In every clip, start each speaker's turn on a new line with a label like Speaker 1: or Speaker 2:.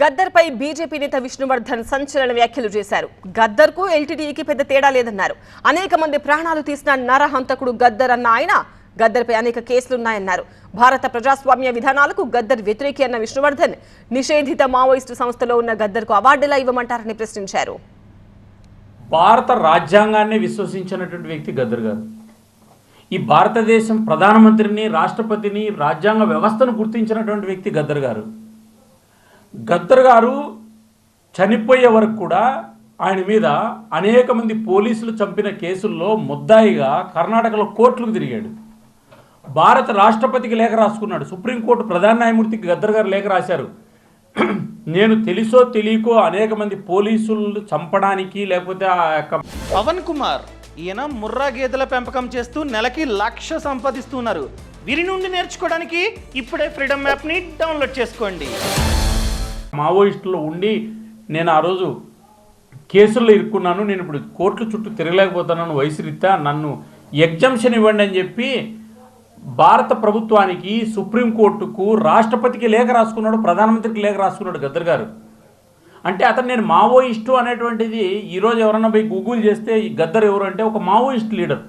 Speaker 1: గద్దర్పై BJP నేత విష్ణువర్ధన్ సంచలన వ్యాఖ్యలు చేశారు. గద్దర్కు ఎల్టీటీఈకి పెద్ద తేడా లేదన్నారు. అనేక మంది ప్రాణాలు తీసిన నరహంతకుడు గద్దర్ అన్న ఆయన గద్దర్పై అనేక కేసులున్నాయన్నారు. భారత ప్రజాస్వామ్య విధానాలకు గద్దర్ వ్యతిరేకి అన్న విష్ణువర్ధన్ నిషేధిత మావోయిస్టు సంస్థలో ఉన్న గద్దర్కు అవార్డులా ఇవ్వమంటారని ప్రశ్నించారు.
Speaker 2: భారత రాజ్యాంగాన్ని విశ్వసించినటువంటి వ్యక్తి గద్దర్ గారు. ఈ భారతదేశం ప్రధానమంత్రిని, రాష్ట్రపతిని, రాజ్యాంగ వ్యవస్థను గుర్తించినటువంటి వ్యక్తి గద్దర్ గారు. గద్దర్ గారు చనిపోయే వరకు కూడా ఆయన మీద అనేక మంది పోలీసులు చంపిన కేసుల్లో ముద్దాయిగా కర్ణాటకలో కోర్టులకు తిరిగాడు. భారత రాష్ట్రపతికి లేఖ రాసుకున్నాడు. సుప్రీంకోర్టు ప్రధాన న్యాయమూర్తికి గద్దర్ గారు లేఖ రాశారు. నేను తెలుసో తెలియకో అనేక మంది పోలీసులు చంపడానికి లేకపోతే ఆ యొక్క
Speaker 3: పవన్ కుమార్ ఈయన ముర్రా గేదెల పెంపకం చేస్తూ నెలకి 1,00,000 సంపాదిస్తున్నారు. వీరి నుండి నేర్చుకోవడానికి ఇప్పుడే ఫ్రీడమ్ యాప్ని డౌన్లోడ్ చేసుకోండి.
Speaker 2: మావోయిస్టులో ఉండి నేను ఆ రోజు కేసుల్లో ఇరుక్కున్నాను, నేను ఇప్పుడు కోర్టుల చుట్టూ తిరగలేకపోతున్నాను, వయసు రీత్యా నన్ను ఎగ్జంప్షన్ ఇవ్వండి అని చెప్పి భారత ప్రభుత్వానికి, సుప్రీంకోర్టుకు, రాష్ట్రపతికి లేఖ రాసుకున్నాడు, ప్రధానమంత్రికి లేఖ రాసుకున్నాడు గద్దర్ గారు. అంటే అతను నేను మావోయిస్టు అనేటువంటిది ఈరోజు ఎవరన్నా పోయి గూగుల్ చేస్తే ఈ గద్దర్ ఎవరు అంటే ఒక మావోయిస్ట్ లీడర్.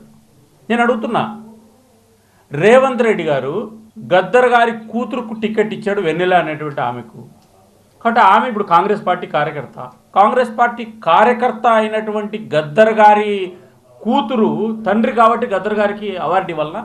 Speaker 2: నేను అడుగుతున్నా, రేవంత్ రెడ్డి గారు గద్దర్ గారి కూతురుకు టికెట్ ఇచ్చాడు, వెన్నెల అనేటువంటి ఆమెకు. కాబట్టి ఆమె ఇప్పుడు కాంగ్రెస్ పార్టీ కార్యకర్త. కాంగ్రెస్ పార్టీ కార్యకర్త అయినటువంటి గద్దర్ గారి కూతురు తండ్రి కాబట్టి గద్దర్ గారికి అవార్డు ఇవ్వాలనా?